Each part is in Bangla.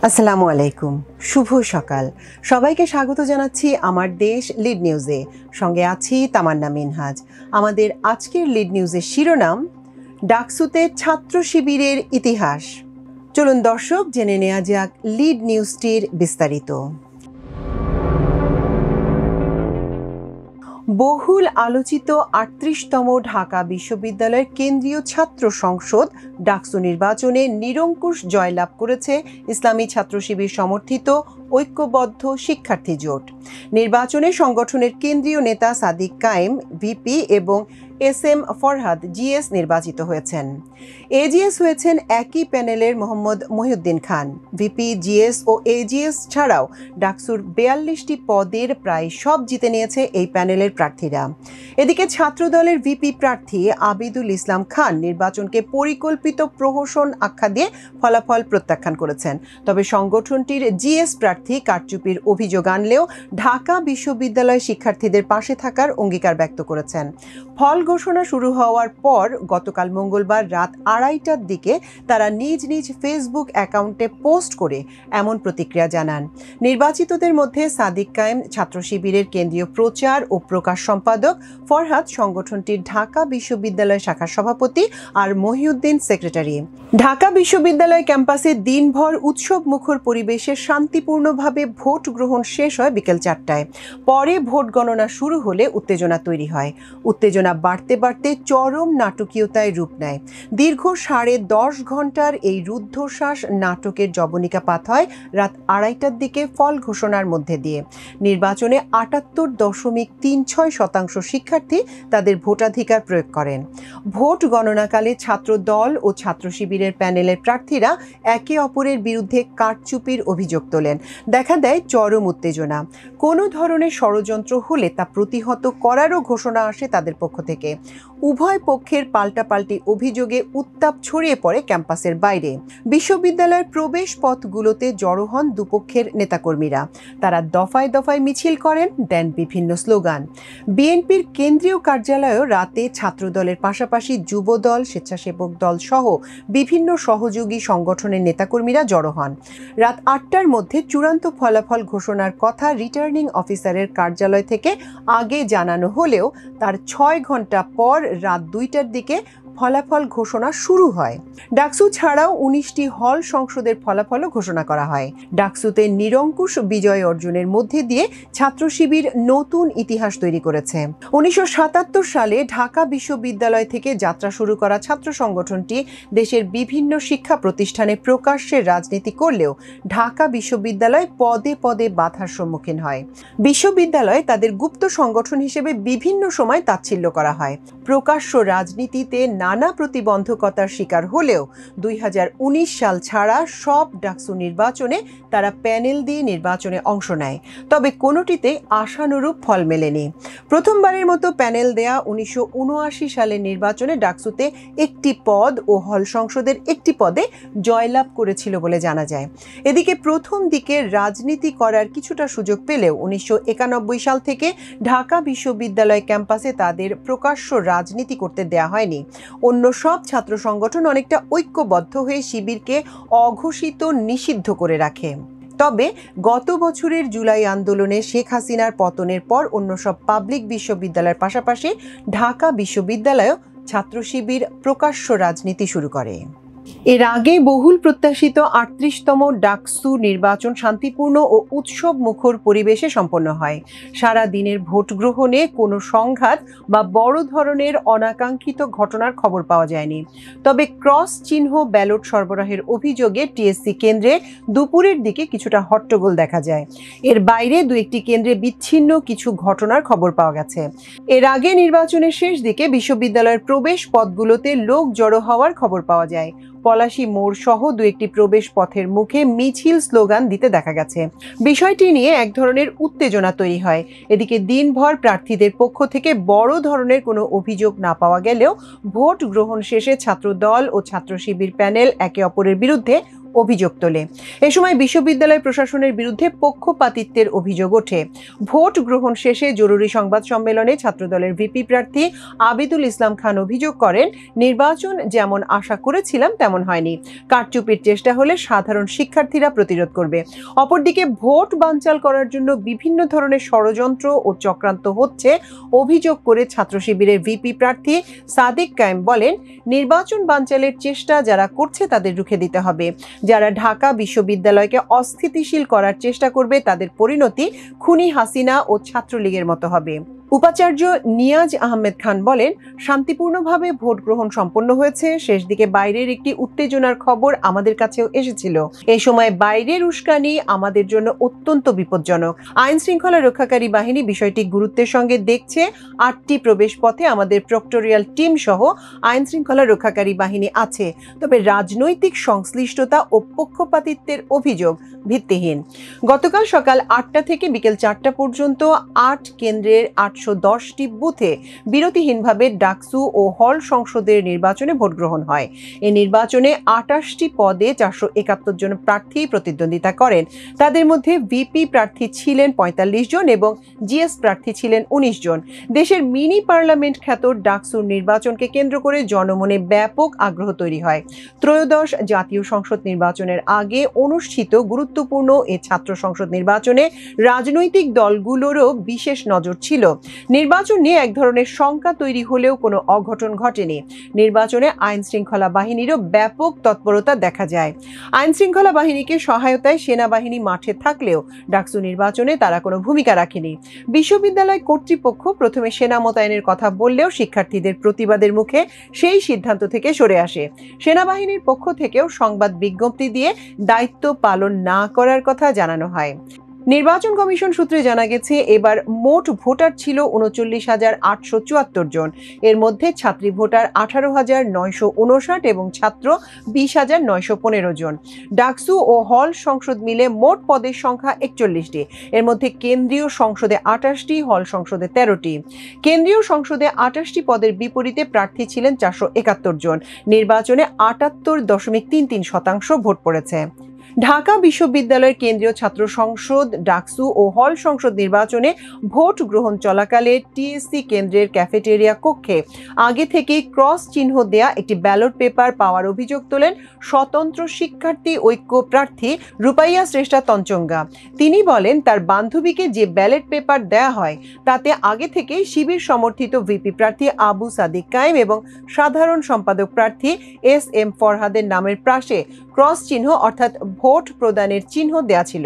আসসালামু আলাইকুম, শুভ সকাল। সবাইকে স্বাগত জানাচ্ছি আমার দেশ লিড নিউজে। সঙ্গে আছি তামান্না মিনহাজ। আমাদের আজকের লিড নিউজের শিরোনাম, ডাকসুতে ছাত্র শিবিরের ইতিহাস। চলুন দর্শক জেনে নেওয়া যাক লিড নিউজটির বিস্তারিত। বহুল আলোচিত ৩৮তম ঢাকা বিশ্ববিদ্যালয়ের কেন্দ্রীয় ছাত্র সংসদ ডাকসু নির্বাচনে নিরঙ্কুশ জয়লাভ করেছে ইসলামী ছাত্র শিবির সমর্থিত ঐক্যবদ্ধ শিক্ষার্থী জোট। নির্বাচনে সংগঠনের কেন্দ্রীয় নেতা সাদিক কায়েম ভিপি এবং SM ফরহাদ GS নির্বাচিত হয়েছেন। AGS হয়েছেন একই প্যানেলের মোহাম্মদ মহিউদ্দিন খান। ভিপি, GS ও AGS ছাড়াও ডাকসুর ৪২টি পদের প্রায় সব জিতে নিয়েছে এই প্যানেলের প্রার্থীরা। এদিকে ছাত্রদলের ভিপি প্রার্থী আবিদুল ইসলাম খান নির্বাচনকে পরিকল্পিত প্রহসন আখ্যা দিয়ে ফলাফল প্রত্যাখ্যান করেছেন। তবে সংগঠনটির GS প্রার্থী কারচুপির অভিযোগ আনলেও ঢাকা বিশ্ববিদ্যালয় শিক্ষার্থীদের পাশে থাকার অঙ্গীকার ব্যক্ত করেছেন। ফল ঘোষণা শুরু হওয়ার পর গতকাল মঙ্গলবার রাত ২:৩০টার দিকে তারা নিজ নিজ ফেসবুক অ্যাকাউন্টে পোস্ট করে এমন প্রতিক্রিয়া জানান। নির্বাচিতদের মধ্যে সাদিক কায়েম ছাত্র শিবিরের কেন্দ্রীয় প্রচার ও প্রকাশ সম্পাদক, ফরহাদ সংগঠনটির ঢাকা বিশ্ববিদ্যালয় শাখার সভাপতি আর মহিউদ্দিন সেক্রেটারি। ঢাকা বিশ্ববিদ্যালয় ক্যাম্পাসে দিনভর উৎসব মুখর পরিবেশে শান্তিপূর্ণভাবে ভোট গ্রহণ শেষ হয় বিকেল ৪টায়। পরে ভোট গণনা শুরু হলে উত্তেজনা তৈরি হয়। উত্তেজনা বাড়তে বাড়তে চরম নাটকীয়তায় রূপ নেয়। দীর্ঘ ১০.৫ ঘন্টার এই রুদ্ধশ্বাস নাটকের জবনিকাপাত হয় রাত ২:৩০টার দিকে ফল ঘোষণার মধ্যে দিয়ে। নির্বাচনে ৭৮.৩৬% শিক্ষার্থী তাদের ভোটাধিকার প্রয়োগ করেন। ভোট গণনাকালে ছাত্র দল ও ছাত্র শিবিরের প্যানেলের প্রার্থীরা একে অপরের বিরুদ্ধে কারচুপির অভিযোগ তোলেন। দেখা দেয় চরম উত্তেজনা। কোনো ধরনের ষড়যন্ত্র হলে তা প্রতিহত করারও ঘোষণা আসে তাদের পক্ষ থেকে। উভয় পক্ষের পাল্টাপাল্টি অভিযোগে উত্তাপ ছড়িয়ে পড়ে ক্যাম্পাসের বাইরে। বিশ্ববিদ্যালয়ের প্রবেশ পথগুলোতে জড়ো হন দুপক্ষের নেতাকর্মীরা। তারা দফায় দফায় মিছিল করেন, দেন বিভিন্ন স্লোগান। বিএনপির কেন্দ্রীয় কার্যালয়েও রাতে ছাত্রদলের পাশাপাশি যুবদল, স্বেচ্ছাসেবক দল সহ বিভিন্ন সহযোগী সংগঠনের নেতাকর্মীরা জড়ো হন। রাত ৮টার মধ্যে চূড়ান্ত ফলাফল ঘোষণার কথা রিটার্নিং অফিসারের কার্যালয় থেকে আগে জানানো হলেও তার ৬ ঘন্টা পর রাত ২টার দিকে ফলাফল ঘোষণা শুরু হয়। ডাকসু ছাড়াও ১৯টি হল সংসদের ফলাফলও ঘোষণা করা হয়। ডাকসুতে নিরঙ্কুশ বিজয় অর্জনের মধ্যে দিয়ে ছাত্র শিবির নতুন ইতিহাস তৈরি করেছে। ১৯৭৭ সালে ঢাকা বিশ্ববিদ্যালয় থেকে যাত্রা শুরু করা ছাত্র সংগঠনটি দেশের বিভিন্ন শিক্ষা প্রতিষ্ঠানে প্রকাশ্যে রাজনীতি করলেও ঢাকা বিশ্ববিদ্যালয় পদে পদে বাধার সম্মুখীন হয়। বিশ্ববিদ্যালয়ে তাদের গুপ্ত সংগঠন হিসেবে বিভিন্ন সময় তাচ্ছিল্য করা হয়। প্রকাশ্য রাজনীতিতে নানা প্রতিবন্ধকতার শিকার হলেও ২০১৯ সাল ছাড়া সব ডাকসু নির্বাচনে তারা প্যানেল দিয়ে নির্বাচনে অংশ নেয়। তবে কোনোটিতে আশানুরূপ ফল মেলেনি। প্রথমবারের মতো প্যানেল দেয়া ১৯৭৯ সালের নির্বাচনে ডাকসুতে একটি পদ ও হল সংসদের একটি পদে জয়লাভ করেছিল বলে জানা যায়। এদিকে প্রথম দিকে রাজনীতি করার কিছুটা সুযোগ পেলেও ১৯৯১ সাল থেকে ঢাকা বিশ্ববিদ্যালয় ক্যাম্পাসে তাদের প্রকাশ্য রাজনীতি করতে দেয়া হয়নি। অন্য সব ছাত্র সংগঠন অনেকটা ঐক্যবদ্ধ হয়ে শিবিরকে অঘোষিত নিষিদ্ধ করে রাখে। তবে গত বছরের জুলাই আন্দোলনে শেখ হাসিনার পতনের পর অন্য সব পাবলিক বিশ্ববিদ্যালয়ের পাশাপাশি ঢাকা বিশ্ববিদ্যালয়েও ছাত্র শিবির প্রকাশ্য রাজনীতি শুরু করে। এর আগে বহুল প্রত্যাশিত ৩৮তম ডাকসু নির্বাচন শান্তিপূর্ণ ও উৎসব মুখর পরিবেশে সম্পন্ন হয়। সারা দিনের ভোট গ্রহণে কোনো সংঘাত বা বড় ধরনের অনাকাঙ্ক্ষিত ঘটনার খবর পাওয়া যায়নি। তবে ক্রস চিহ্ন ব্যালট সরবরাহের অভিযোগে TSC কেন্দ্রে দুপুরের দিকে কিছুটা হট্টগোল দেখা যায়। এর বাইরে দু একটি কেন্দ্রে বিচ্ছিন্ন কিছু ঘটনার খবর পাওয়া গেছে। এর আগে নির্বাচনের শেষ দিকে বিশ্ববিদ্যালয়ের প্রবেশ পথগুলোতে লোক জড়ো হওয়ার খবর পাওয়া যায়। পলাশী মোড় সহ দু একটি প্রবেশ পথের মুখে মিছিল স্লোগান দিতে দেখা গেছে। বিষয়টি নিয়ে এক ধরনের উত্তেজনা তৈরি হয়। এদিকে দিনভর প্রার্থীদের পক্ষ থেকে বড় ধরনের কোনো অভিযোগ না পাওয়া গেলেও ভোট গ্রহণ শেষে ছাত্র দল ও ছাত্র শিবির প্যানেল একে অপরের বিরুদ্ধে অভিযোগ তোলে। এ সময় বিশ্ববিদ্যালয় প্রশাসনের বিরুদ্ধে পক্ষপাতিত্বের অভিযোগ ওঠে। ভোট গ্রহণ শেষে জরুরি সংবাদ সম্মেলনে ছাত্রদলের ভিপি প্রার্থী আবিদুল ইসলাম খান অভিযোগ করেন, নির্বাচন যেমন আশা করেছিলাম তেমন হয়নি। কারচুপির চেষ্টা হলে সাধারণ শিক্ষার্থীরা প্রতিরোধ করবে। অপরদিকে ভোট বানচাল করার জন্য বিভিন্ন ধরনের ষড়যন্ত্র ও চক্রান্ত হচ্ছে অভিযোগ করে ছাত্র শিবিরের ভিপি প্রার্থী সাদিক কায়েম বলেন, নির্বাচন বানচালের চেষ্টা যারা করছে তাদের রুখে দিতে হবে। যারা ঢাকা বিশ্ববিদ্যালয়কে অস্থিতিশীল করার চেষ্টা করবে তাদের পরিণতি খুনি হাসিনা ও ছাত্রলীগের মতো হবে। উপাচার্য নিয়াজ আহমেদ খান বলেন, শান্তিপূর্ণভাবে ভোট গ্রহণ সম্পন্ন হয়েছে। শেষ দিকে বাইরের একটি উত্তেজনার খবর আমাদের কাছেও এসেছিল। এই সময় বাইরের উস্কানি আমাদের জন্য অত্যন্ত বিপজ্জনক। আইন শৃঙ্খলা রক্ষাকারী বাহিনী বিষয়টি গুরুত্বের সঙ্গে দেখছে। 8টি প্রবেশ পথে আমাদের প্রক্টোরিয়াল টিম সহ আইন শৃঙ্খলা রক্ষাকারী বাহিনী আছে। তবে রাজনৈতিক সংশ্লিষ্টতা ও পক্ষপাতিত্বের অভিযোগ ভিত্তিহীন। গতকাল সকাল 8টা থেকে বিকেল 4টা পর্যন্ত 8 কেন্দ্রের 810টি বুথে বিরতিহীনভাবে ডাকসু ও হল সংসদের নির্বাচনে ভোট গ্রহণ হয়। এই নির্বাচনে 28টি পদে 471 জন প্রার্থী প্রতিদ্বন্দ্বিতা করেন। তাদের মধ্যে ভিপি প্রার্থী ছিলেন 45 জন এবং জিএস প্রার্থী ছিলেন 19 জন। দেশের মিনি পার্লামেন্ট খ্যাত ডাকসুর নির্বাচনকে কেন্দ্র করে জনমনে ব্যাপক আগ্রহ তৈরি হয়। ত্রয়োদশ জাতীয় সংসদ নির্বাচনের আগে অনুষ্ঠিত গুরুত্বপূর্ণ এই ছাত্র সংসদ নির্বাচনে রাজনৈতিক দলগুলোরও বিশেষ নজর ছিল। নির্বাচন নিয়ে এক ধরনের শঙ্কা তৈরি হলেও কোনো অঘটন ঘটেনি। নির্বাচনে আইন শৃঙ্খলা বাহিনীরও ব্যাপক তৎপরতা দেখা যায়। আইন শৃঙ্খলা বাহিনীকে সহায়তায় সেনাবাহিনী মাঠে থাকলেও ডাকসু নির্বাচনে তারা কোনো ভূমিকা রাখেনি। বিশ্ববিদ্যালয় কর্তৃপক্ষ প্রথমে সেনা মোতায়েনের কথা বললেও শিক্ষার্থীদের প্রতিবাদের মুখে সেই সিদ্ধান্ত থেকে সরে আসে। সেনাবাহিনীর পক্ষ থেকেও সংবাদ বিজ্ঞপ্তি দিয়ে দায়িত্ব পালন না করার কথা জানানো হয়। নির্বাচন কমিশন সূত্রে জানা গেছে, এবার মোট ভোটার ছিল 39,874 জন। এর মধ্যে ছাত্রী ভোটার 18,959 এবং ছাত্র 20,915 জন। ডাকসু ও হল সংসদ মিলে মোট পদের সংখ্যা 41টি। এর মধ্যে কেন্দ্রীয় সংসদে 28টি, হল সংসদে 13টি। কেন্দ্রীয় সংসদে 28টি পদের বিপরীতে প্রার্থী ছিলেন 471 জন। নির্বাচনে 78.33% ভোট পড়েছে। ঢাকা বিশ্ববিদ্যালয়ের কেন্দ্রীয় ছাত্র সংসদ, ডাকসু ও হল সংসদ নির্বাচনে ভোট গ্রহণ চলাকালে টিএসসি কেন্দ্রের ক্যাফেটেরিয়া কক্ষে আগে থেকেই ক্রস চিহ্ন দেয়া একটি ব্যালট পেপার পাওয়ার অভিযোগ তোলেন স্বতন্ত্র শিক্ষার্থী ঐক্য প্রার্থী রূপাইয়া শ্রেষ্ঠা তঞ্চঙ্গা। তিনি বলেন, তার বান্ধবীকে যে ব্যালট পেপার দেয়া হয় তাতে আগে থেকেই শিবির সমর্থিত ভিপি প্রার্থী আবু সাদিক কায়েম এবং সাধারণ সম্পাদক প্রার্থী এস.এম. ফরহাদের নামের পাশে ক্রস চিহ্ন অর্থাৎ ভোট প্রদানের চিহ্ন দেয়া ছিল।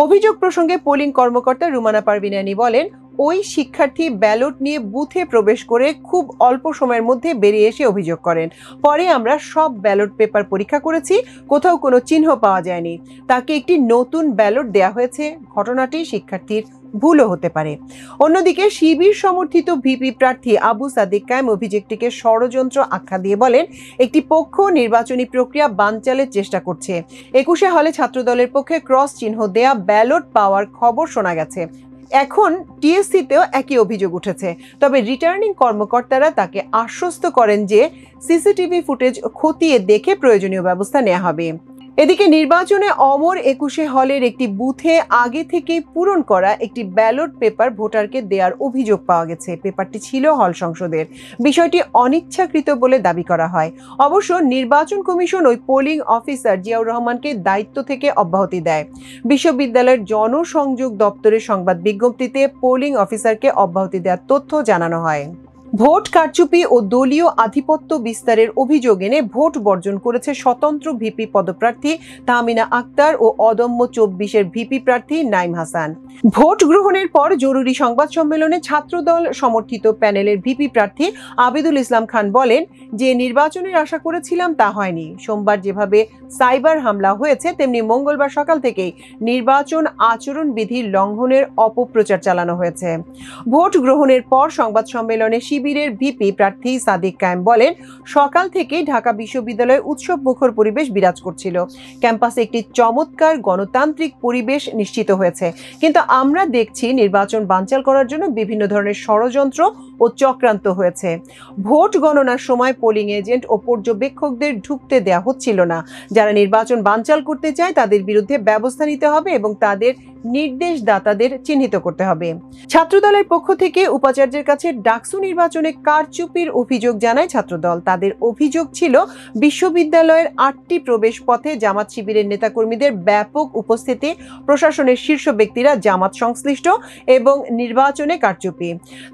অভিযোগ প্রসঙ্গে পোলিং কর্মকর্তা রুমানা পারভিনানি বলেন, ওই শিক্ষার্থী ব্যালট নিয়ে বুথে প্রবেশ করে খুব অল্প সময়ের মধ্যে বেরিয়ে এসে অভিযোগ করেন। পরে আমরা সব ব্যালট পেপার পরীক্ষা করেছি, কোথাও কোনো চিহ্ন পাওয়া যায়নি। তাকে একটি নতুন ব্যালট দেয়া হয়েছে। ঘটনাটি শিক্ষার্থীর ভুলও হতে পারে। অন্যদিকে শিবির সমর্থিত ভিপি প্রার্থী আবু সাদিক কায়েম অভিযোগটিকে ষড়যন্ত্র আখ্যা দিয়ে বলেন, একটি পক্ষ নির্বাচনী প্রক্রিয়া বানচালের চেষ্টা করছে। 21শে হলে ছাত্রদলের পক্ষে ক্রস চিহ্ন দেয়া ব্যালট পাওয়ার খবর শোনা গেছে। এখন টিএসসিতেও একই অভিযোগ উঠেছে। তবে রিটার্নিং কর্মকর্তারা তাকে আশ্বস্ত করেন যে সিসিটিভি ফুটেজ খতিয়ে দেখে প্রয়োজনীয় ব্যবস্থা নেওয়া হবে। এদিকে নির্বাচনে অমর 21শে হলের একটি বুথে আগে থেকেই পূরণ করা একটি ব্যালট পেপার ভোটারকে দেওয়ার অভিযোগ পাওয়া গেছে। পেপারটি ছিল হল সংসদের। বিষয়টি অনিচ্ছাকৃত বলে দাবি করা হয়। অবশ্য নির্বাচন কমিশন ওই পোলিং অফিসার জিয়াউর রহমানকে দায়িত্ব থেকে অব্যাহতি দেয়। বিশ্ববিদ্যালয়ের জনসংযোগ দপ্তরের সংবাদ বিজ্ঞপ্তিতে পোলিং অফিসারকে অব্যাহতি দেওয়ার তথ্য জানানো হয়। ভোট কারচুপি ও দলীয় আধিপত্য বিস্তারের অভিযোগ এনে ভোট বর্জন করেছে স্বতন্ত্র ভিপি পদপ্রার্থী তাহমিনা আক্তার ও অদম্য 24-এর ভিপি প্রার্থী নাইম হাসান। ভোট গ্রহণের পর জরুরি সংবাদ সম্মেলনে ছাত্রদল সমর্থিত প্যানেলের ভিপি প্রার্থী আবিদুল ইসলাম খান বলেন, যে নির্বাচনের আশা করেছিলাম তা হয়নি। সোমবার যেভাবে সাইবার হামলা হয়েছে, তেমনি মঙ্গলবার সকাল থেকেই নির্বাচন আচরণবিধি লঙ্ঘনের অপপ্রচার চালানো হয়েছে। ভোট গ্রহণের পর সংবাদ সম্মেলনে শিবিরের ভিপি প্রার্থী সাদিক কায়েম বলেন, সকাল থেকেই ঢাকা বিশ্ববিদ্যালয়ে উৎসব মুখর পরিবেশ বিরাজ করছিল। ক্যাম্পাসে একটি চমৎকার গণতান্ত্রিক পরিবেশ নিশ্চিত হয়েছে, কিন্তু আমরা দেখছি নির্বাচন বানচাল করার জন্য বিভিন্ন ধরনের ষড়যন্ত্র ও চক্রান্ত হয়েছে। ভোট গণনার সময় পোলিং এজেন্ট ও পর্যবেক্ষকদের ঢুকতে দেওয়া হচ্ছিল না। যারা নির্বাচন বানচাল করতে চায় তাদের বিরুদ্ধে ব্যবস্থা নিতে হবে এবং তাদের নির্দেশদাতাদের চিহ্নিত করতে হবে। ছাত্রদলের পক্ষ থেকে উপাচার্যের কাছে ডাকসু নির্বাচনে কারচুপির অভিযোগ জানায় ছাত্রদল। তাদের অভিযোগ ছিল বিশ্ববিদ্যালয়ের 8টি প্রবেশ পথে জামাত শিবিরের নেতাকর্মীদের ব্যাপক উপস্থিতি, প্রশাসনের শীর্ষ ব্যক্তিরা জামাত সংশ্লিষ্ট এবং নির্বাচনে কারচুপি।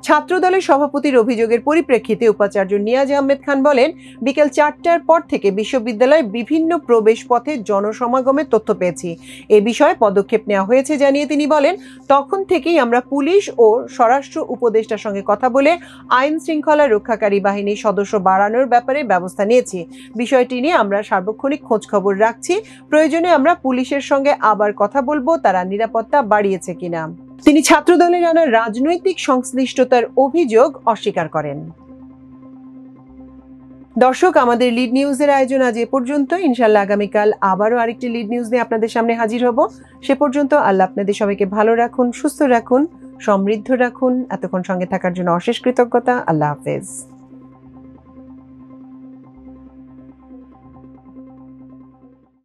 ছাত্রদলের সভাপতির অভিযোগের পরিপ্রেক্ষিতে উপাচার্য নিয়াজ আহমেদ খান বলেন, বিকেল 4টার পর থেকে বিশ্ববিদ্যালয়ের বিভিন্ন প্রবেশ পথে জনসমাগমের তথ্য পেয়েছি। এ বিষয়ে পদক্ষেপ নেওয়া হয়েছে জানিয়ে তিনি বলেন, তখন থেকেই আমরা পুলিশ ও স্বরাষ্ট্র উপদেষ্টার সঙ্গে কথা বলে আইন শৃঙ্খলা রক্ষাকারী বাহিনীর সদস্য বাড়ানোর ব্যাপারে ব্যবস্থা নিয়েছি। বিষয়টি নিয়ে আমরা সার্বক্ষণিক খোঁজ খবর রাখছি। প্রয়োজনে আমরা পুলিশের সঙ্গে আবার কথা বলবো তারা নিরাপত্তা বাড়িয়েছে কিনা। তিনি ছাত্রদলের আনা রাজনৈতিক সংশ্লিষ্টতার অভিযোগ অস্বীকার করেন। দর্শক, আমাদের লিড নিউজের আয়োজন আজ এ পর্যন্ত। ইনশাআল্লাহ আগামীকাল আবারও আরেকটি লিড নিউজ নিয়ে আপনাদের সামনে হাজির হব। সে পর্যন্ত আল্লাহ আপনাদের সবাইকে ভালো রাখুন, সুস্থ রাখুন, সমৃদ্ধ রাখুন। এতক্ষণ সঙ্গে থাকার জন্য অশেষ কৃতজ্ঞতা। আল্লাহ হাফেজ।